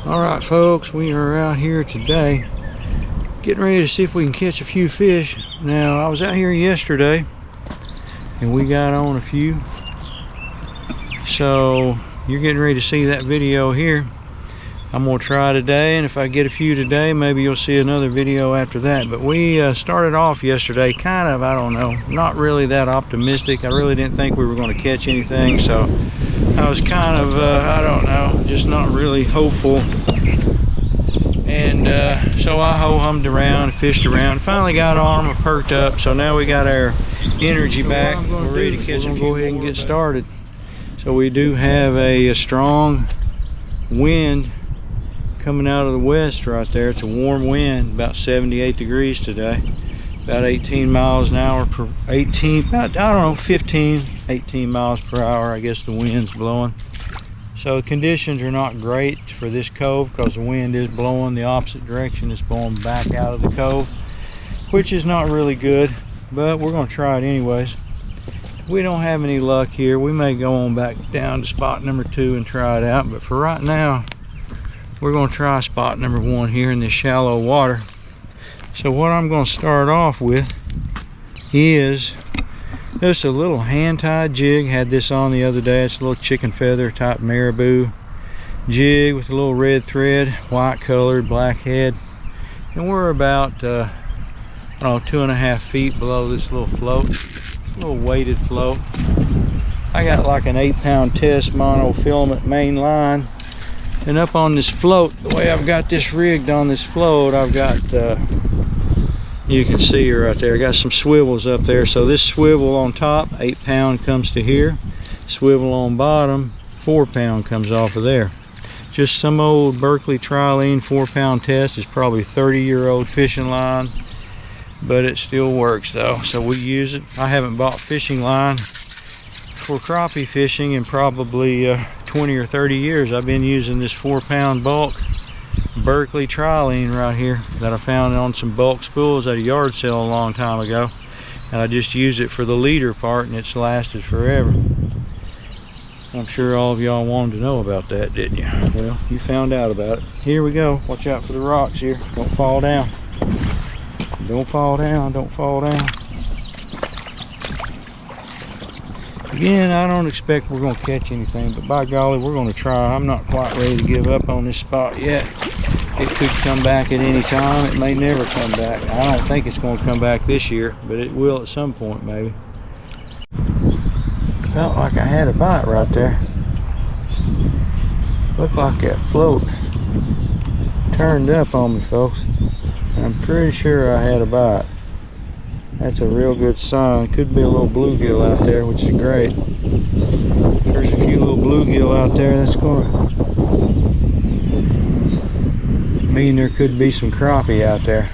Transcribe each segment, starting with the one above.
Alright folks, we are out here today getting ready to see if we can catch a few fish. Now I was out here yesterday and we got on a few, so you're getting ready to see that video here. I'm gonna try today, and if I get a few today, maybe you'll see another video after that. But we started off yesterday kind of, I don't know, not really that optimistic. I really didn't think we were going to catch anything, so I was kind of I don't know, just not really hopeful. And so I ho-hummed around, fished around, finally got on them, perked up. So now we got our energy back. We're ready to catch a few. Go ahead and get started. So we do have a strong wind coming out of the west right there. It's a warm wind, about 78 degrees today, about 18 miles an hour per 18, about, I don't know, 15, 18 miles per hour, I guess the wind's blowing. So conditions are not great for this cove because the wind is blowing the opposite direction. It's blowing back out of the cove, which is not really good, but we're going to try it anyways. If we don't have any luck here, we may go on back down to spot number 2 and try it out, but for right now we're going to try spot number 1 here in this shallow water. So what I'm going to start off with is just a little hand-tied jig. Had this on the other day. It's a little chicken feather type marabou jig with a little red thread, white colored, black head, and we're about I don't know, 2.5 feet below this little float. It's a little weighted float. I got like an 8-pound test monofilament main line. And up on this float, the way I've got this rigged on this float, I've got, you can see right there, I got some swivels up there. So this swivel on top, 8-pound, comes to here. Swivel on bottom, 4-pound, comes off of there. Just some old Berkeley trilene 4-pound test. It's probably 30-year-old fishing line, but it still works though. So we use it. I haven't bought fishing line for crappie fishing in probably 20 or 30 years. I've been using this 4-pound bulk Berkeley trilene right here that I found on some bulk spools at a yard sale a long time ago, and I just use it for the leader part, and it's lasted forever. I'm sure all of y'all wanted to know about that, didn't you? Well, you found out about it. Here we go. Watch out for the rocks here. Don't fall down. Don't fall down. Don't fall down. Again, I don't expect we're going to catch anything, but by golly, we're going to try. I'm not quite ready to give up on this spot yet. It could come back at any time. It may never come back. I don't think it's going to come back this year, but it will at some point maybe. Felt like I had a bite right there. Looked like that float turned up on me, folks. I'm pretty sure I had a bite. That's a real good sign. Could be a little bluegill out there, which is great. If there's a few little bluegill out there, that's gonna mean there could be some crappie out there.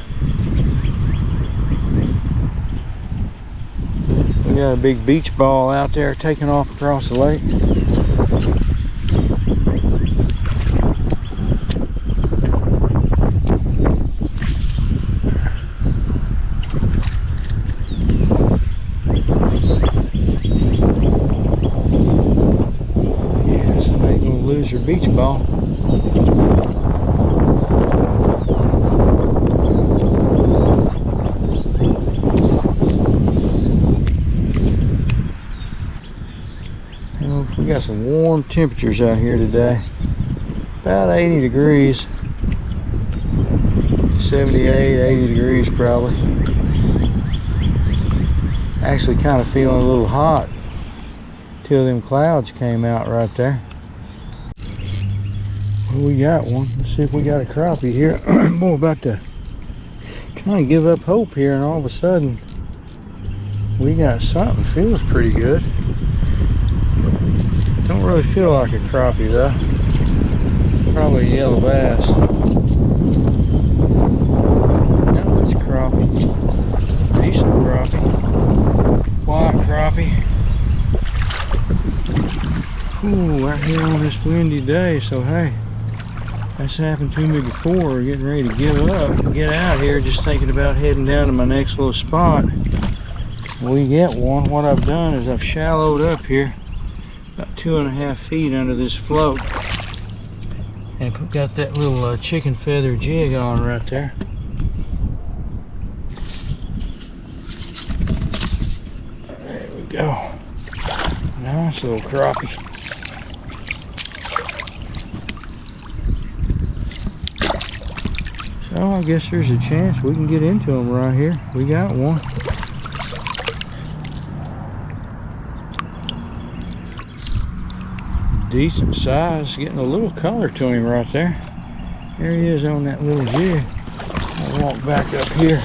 We got a big beach ball out there taking off across the lake. Your beach ball. Well, we got some warm temperatures out here today. About 80 degrees. 78, 80 degrees probably. Actually kind of feeling a little hot till them clouds came out right there. Well, we got one. Let's see if we got a crappie here. Boy, about to kind of give up hope here, and all of a sudden we got something. Feels pretty good. Don't really feel like a crappie though. Probably a yellow bass. No, it's crappie. Decent crappie. White crappie. Ooh, out here on this windy day, so hey. That's happened to me before. Getting ready to give up, get out here, just thinking about heading down to my next little spot. We get one. What I've done is I've shallowed up here about 2.5 feet under this float, And got that little chicken feather jig on right there. There we go. Nice little crappie. So I guess there's a chance we can get into them right here. We got one. Decent size, getting a little color to him right there. There he is on that little jig. I'll walk back up here.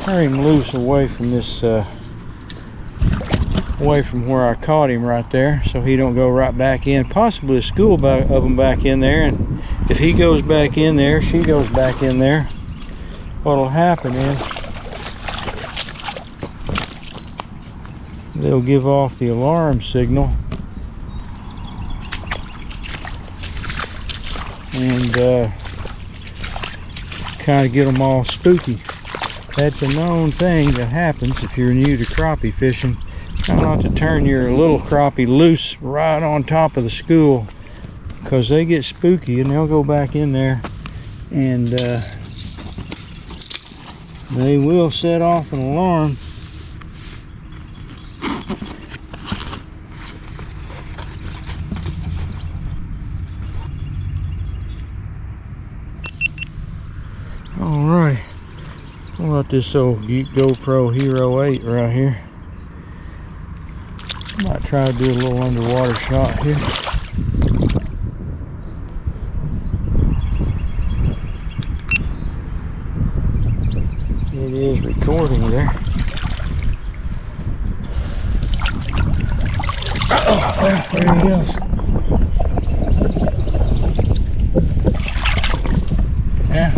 Turn him loose away from this, away from where I caught him right there, so he don't go right back in. Possibly a school of them back in there, and if he goes back in there, she goes back in there. What'll happen is they'll give off the alarm signal. And kind of get them all spooky. That's a known thing that happens if you're new to crappie fishing. Try not to turn your little crappie loose right on top of the school, because they get spooky and they'll go back in there, and they will set off an alarm. Alright, pull out this old GoPro Hero 8 right here. Might try to do a little underwater shot here. It is recording there. Oh, there he goes. Yeah.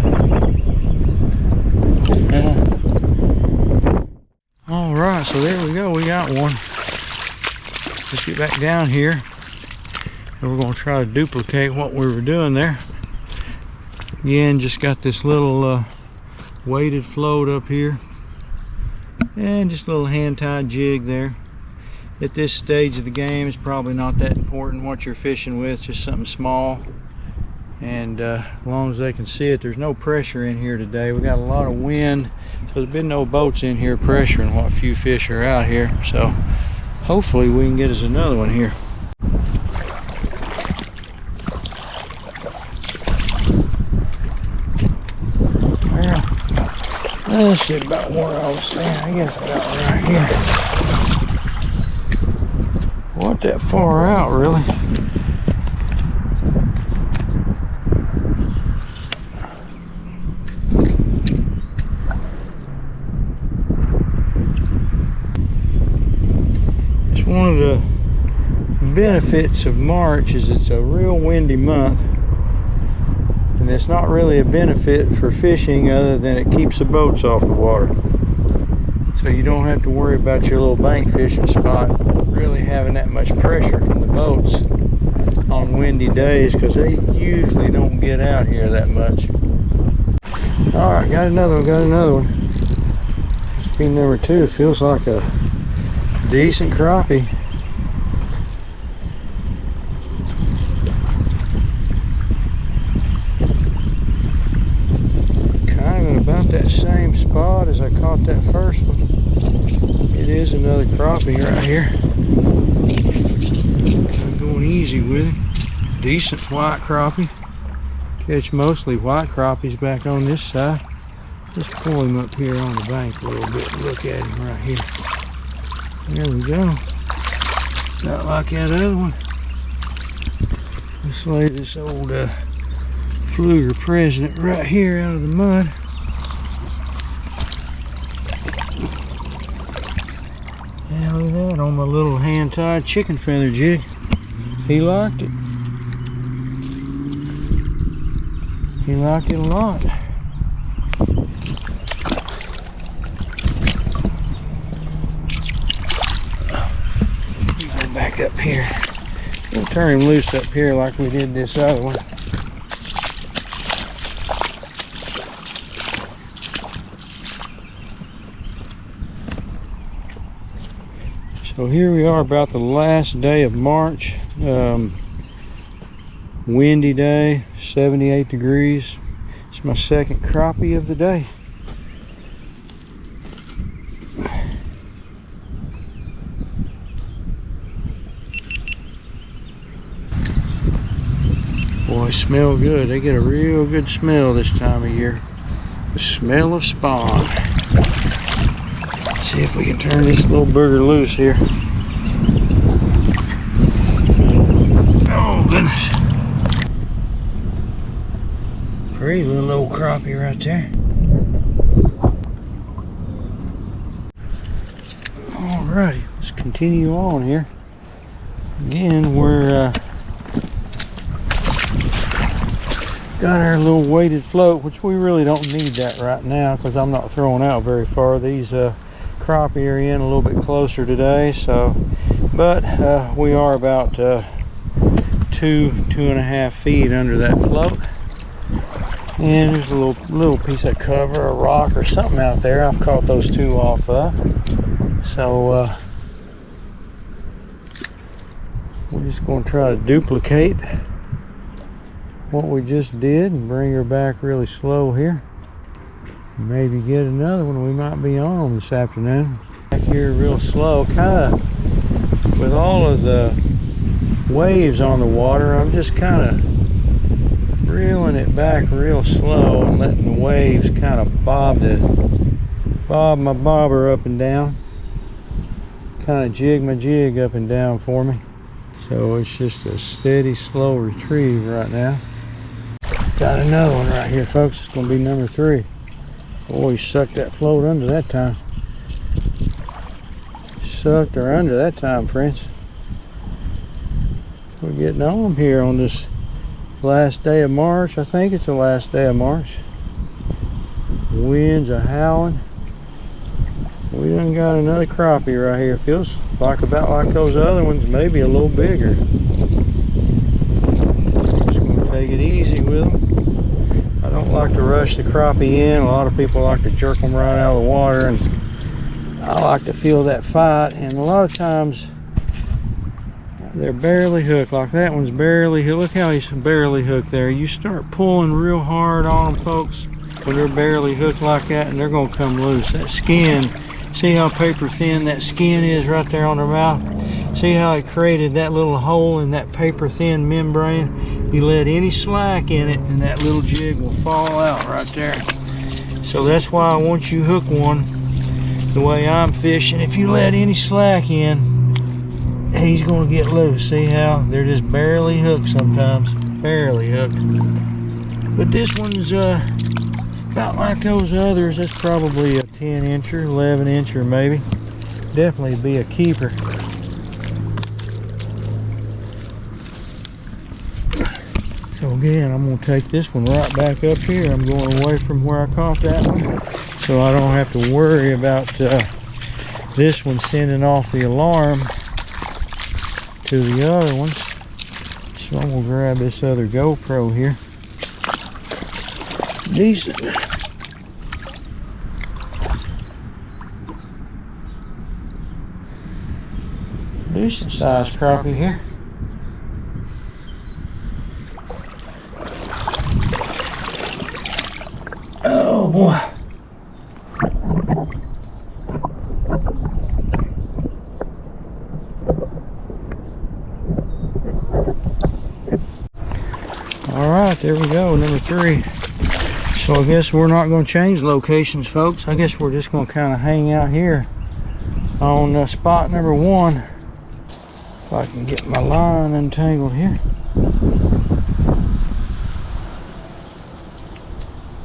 All right, so there we go. We got one. Let's get back down here, and we're going to try to duplicate what we were doing there. Again, just got this little weighted float up here, and just a little hand-tied jig there. At this stage of the game, it's probably not that important what you're fishing with, just something small. And as long as they can see it, there's no pressure in here today. We got a lot of wind, so there's been no boats in here pressuring what few fish are out here. So hopefully we can get us another one here. Well, let's see about where I was standing. I guess about right here. What that far out, really? One of the benefits of March is it's a real windy month, and it's not really a benefit for fishing other than it keeps the boats off the water. So you don't have to worry about your little bank fishing spot really having that much pressure from the boats on windy days, because they usually don't get out here that much. Alright, got another one. Speed number 2 feels like a decent crappie. Kind of in about that same spot as I caught that first one. It is another crappie right here. I'm going easy with it. Decent white crappie. Catch mostly white crappies back on this side. Let's pull him up here on the bank a little bit and look at him right here. There we go. Not like that other one. Let's lay this old Fluger President right here out of the mud. Yeah, look at that on my little hand-tied chicken feather jig. He liked it. He liked it a lot. Back up here. We'll turn him loose up here like we did this other one. So here we are about the last day of March. Windy day, 78 degrees. It's my second crappie of the day. Boy, smell good. They get a real good smell this time of year. The smell of spawn. See if we can turn this little booger loose here. Oh goodness. Pretty little old crappie right there. Alrighty, let's continue on here. Again, we're got our little weighted float, which we really don't need that right now because I'm not throwing out very far. These crappie are in a little bit closer today, so but we are about 2.5 feet under that float, and there's a little piece of cover, a rock or something out there. I've caught those two off of, so we're just going to try to duplicate what we just did and bring her back really slow here. Maybe get another one. We might be on this afternoon. Back here real slow, kind of with all of the waves on the water. I'm just kind of reeling it back real slow and letting the waves kind of bob my bobber up and down, kind of jig my jig up and down for me. So it's just a steady, slow retrieve right now. Got another one right here, folks. It's going to be number 3. Boy, he sucked that float under that time. Sucked her under that time, friends. We're getting on here on this last day of March. I think it's the last day of March. Winds are howling. We done got another crappie right here. Feels like about like those other ones, maybe a little bigger. Just gonna take it easy with them. I don't like to rush the crappie in. A lot of people like to jerk them right out of the water, and I like to feel that fight. And a lot of times they're barely hooked. Like that one's barely hooked. Look how he's barely hooked there. You start pulling real hard on them, folks, when they're barely hooked like that, and they're gonna come loose. That skin, see how paper thin that skin is right there on their mouth? See how it created that little hole in that paper thin membrane? You let any slack in it and that little jig will fall out right there. So that's why once you hook one the way I'm fishing, if you let any slack in, he's going to get loose. See how they're just barely hooked sometimes, barely hooked. But this one's about like those others. That's probably a 10 incher, 11 incher maybe. Definitely be a keeper. So again, I'm going to take this one right back up here. I'm going away from where I caught that one, so I don't have to worry about this one sending off the alarm to the other ones. So I'm going to grab this other GoPro here. Decent. Decent sized crappie here. Oh boy. Alright, there we go, number 3. So I guess we're not going to change locations, folks. I guess we're just going to kind of hang out here on spot number 1. If I can get my line untangled here.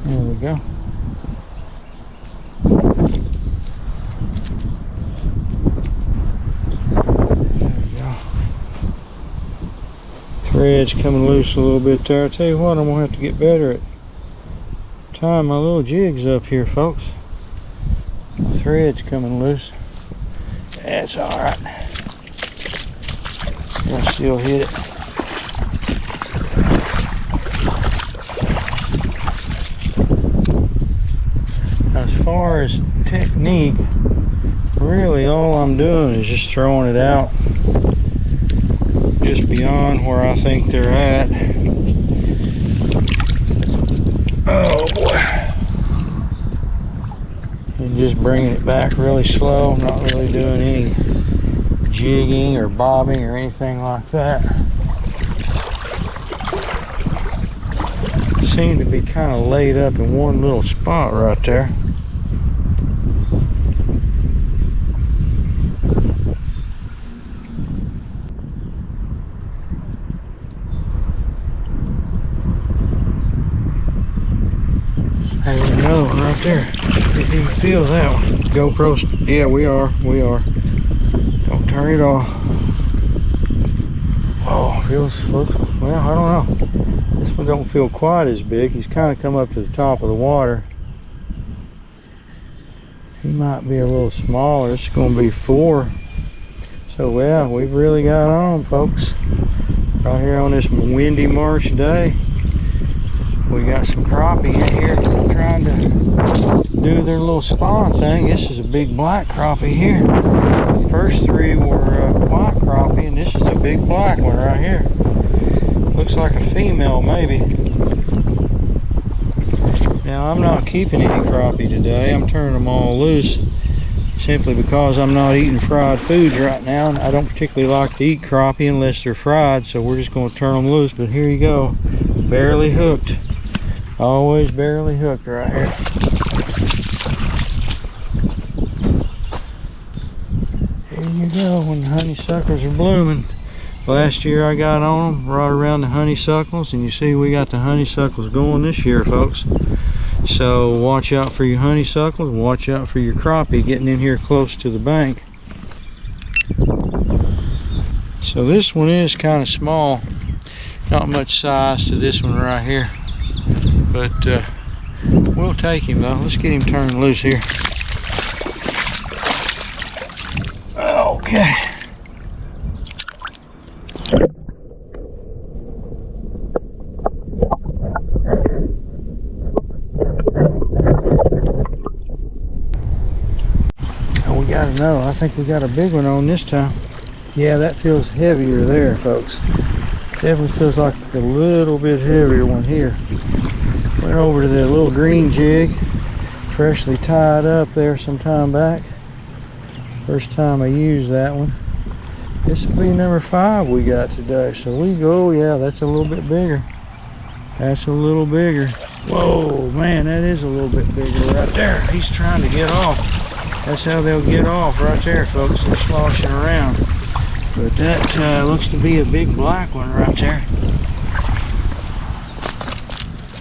There we go. There we go. Thread's coming loose a little bit there. I tell you what, I'm gonna have to get better at tying my little jigs up here, folks. The thread's coming loose. That's alright. I'll still hit it. As far as technique, really all I'm doing is just throwing it out just beyond where I think they're at. just bringing it back really slow. I'm not really doing any jigging or bobbing or anything like that. Seem to be kind of laid up in one little spot right there. Hey, another one right there. Didn't even feel that one. GoPro's, yeah, we are. Don't turn it off. Oh, looks, well, I don't know. This one don't feel quite as big. He's kind of come up to the top of the water. He might be a little smaller. This is going to be 4. So yeah, we've really got on, folks. Right here on this windy March day. We got some crappie in here trying to do their little spawn thing. This is a big black crappie here. The first 3 were white crappie, and this is a big black one right here. Looks like a female, maybe. Now, I'm not keeping any crappie today. I'm turning them all loose simply because I'm not eating fried foods right now. And I don't particularly like to eat crappie unless they're fried, so we're just going to turn them loose. But here you go. Barely hooked. Always barely hooked right here. Here you go when the honeysuckles are blooming. Last year I got on them right around the honeysuckles, and you see we got the honeysuckles going this year, folks. So watch out for your honeysuckles, watch out for your crappie getting in here close to the bank. So this one is kind of small, not much size to this one right here, but we'll take him though. Let's get him turned loose here. Okay. We gotta know. I think we got a big one on this time. Yeah, that feels heavier there, folks. Definitely feels like a little bit heavier one here. Went over to the little green jig, freshly tied up there some time back. First time I used that one. This will be number 5 we got today. So we go, yeah, that's a little bit bigger. That's a little bigger. Whoa, man, that is a little bit bigger right there. He's trying to get off. That's how they'll get off right there, folks. They're sloshing around. But that looks to be a big black one right there.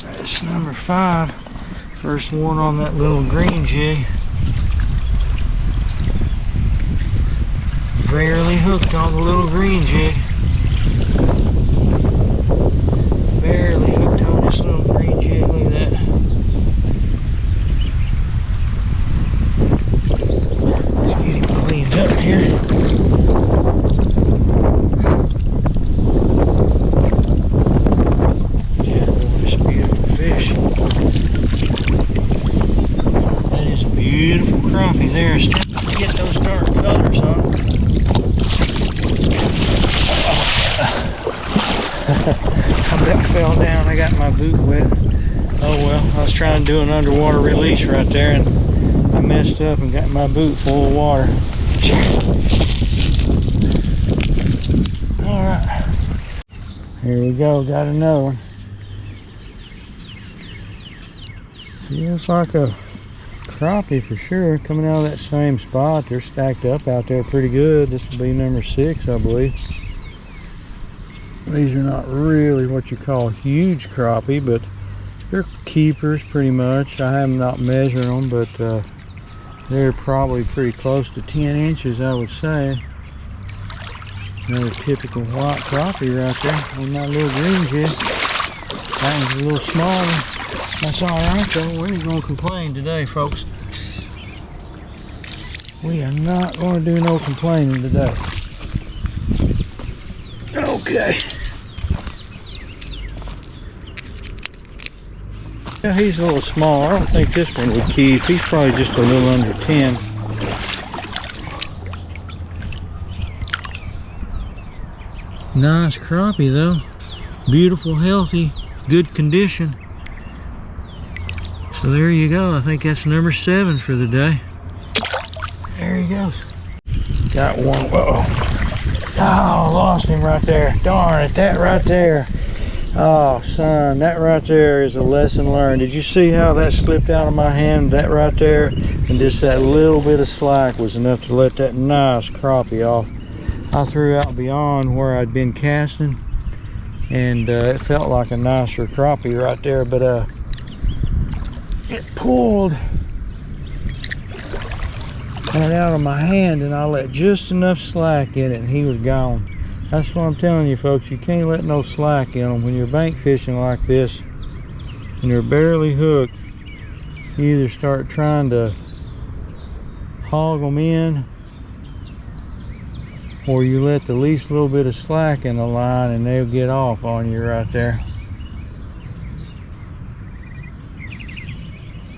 That's number 5. First one on that little green jig. Barely hooked on the little green jig. Barely hooked on this little green jig. Look at that. Let's get him cleaned up here. Yeah, this beautiful fish. That is a beautiful crappie there. Still get those dark colors on them. I bet I fell down. I got my boot wet. Oh well, I was trying to do an underwater release right there and I messed up and got my boot full of water. Alright. Here we go, got another one. Feels like a crappie for sure, coming out of that same spot. They're stacked up out there pretty good. This will be number 6, I believe. These are not really what you call huge crappie, but they're keepers pretty much. I have not measured them, but they're probably pretty close to 10 inches, I would say. Another typical white crappie right there on my little green jig. That one's a little smaller. That's alright though. We ain't gonna complain today, folks. We are not gonna do no complaining today. Okay. Yeah, he's a little small. I don't think this one would keep. He's probably just a little under 10. Nice crappie though. Beautiful, healthy, good condition. So there you go. I think that's number 7 for the day. There he goes. Got one. Whoa. Oh, lost him right there. Darn it, that right there. Oh, son, that right there is a lesson learned. Did you see how that slipped out of my hand? That right there, and just that little bit of slack was enough to let that nice crappie off. I threw out beyond where I'd been casting, and it felt like a nicer crappie right there, but it pulled that out of my hand, and I let just enough slack in it, and he was gone. That's what I'm telling you, folks. You can't let no slack in them when you're bank fishing like this and you're barely hooked. You either start trying to hog them in, or you let the least little bit of slack in the line and they'll get off on you right there.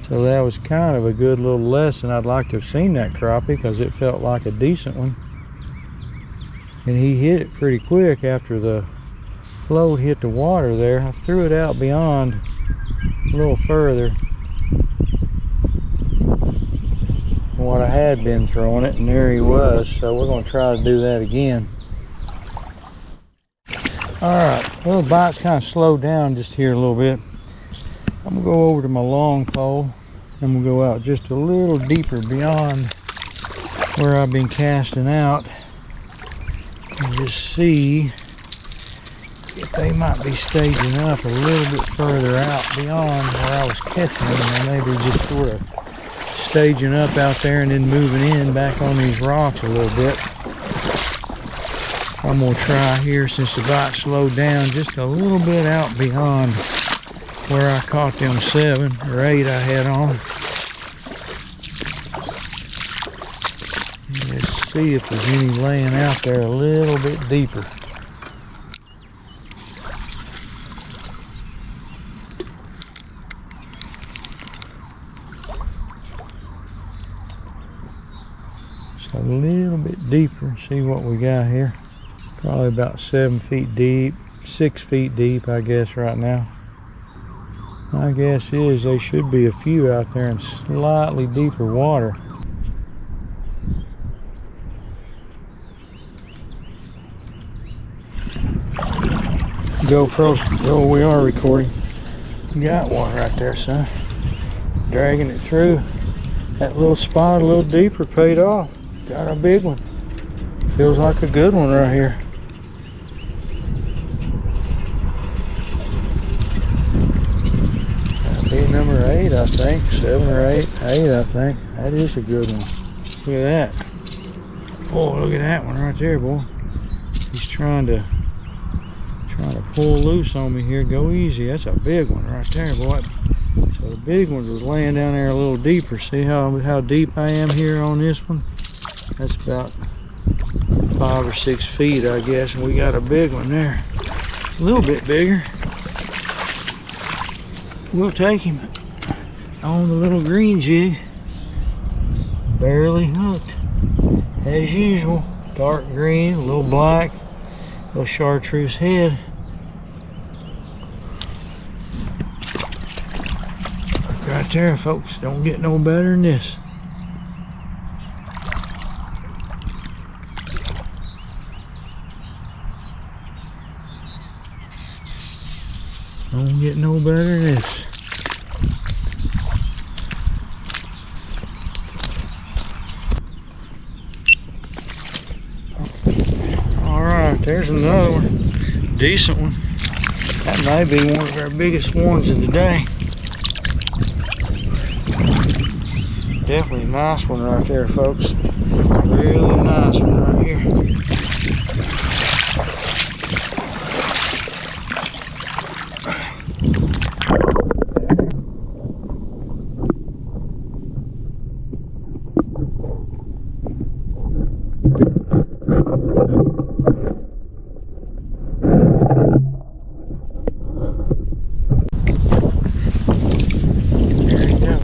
So that was kind of a good little lesson. I'd like to have seen that crappie because it felt like a decent one. And he hit it pretty quick after the float hit the water there. I threw it out beyond a little further than what I had been throwing it, and there he was. So we're going to try to do that again. Alright, well, the bite's kind of slowed down just here a little bit. I'm going to go over to my long pole and we'll go out just a little deeper beyond where I've been casting out. And just see if they might be staging up a little bit further out beyond where I was catching them, and maybe just sort of staging up out there and then moving in back on these rocks a little bit. I'm going to try here, since the bite slowed down, just a little bit out beyond where I caught them 7 or 8 I had on. Let's see if there's any laying out there a little bit deeper. Just a little bit deeper and see what we got here. Probably about 7 feet deep, 6 feet deep, I guess, right now. My guess is there should be a few out there in slightly deeper water. GoPro's, oh, we are recording. Got one right there, son. Dragging it through. That little spot a little deeper paid off. Got a big one. Feels like a good one right here. That'll be number 8, I think. 7 or 8. 8, I think. That is a good one. Look at that. Boy, look at that one right there, boy. He's trying to pull loose on me here. Go easy. That's a big one right there, boy. So the big one was laying down there a little deeper. See how deep I am here on this one? That's about 5 or 6 feet, I guess, and we got a big one there. A little bit bigger. We'll take him on the little green jig. Barely hooked, as usual. Dark green, a little black, little chartreuse head. Look right there, folks. Don't get no better than this. Don't get no better than this. Alright, there's another one. Decent one. That may be one of our biggest ones of the day. Definitely a nice one right there, folks. Really nice one right here.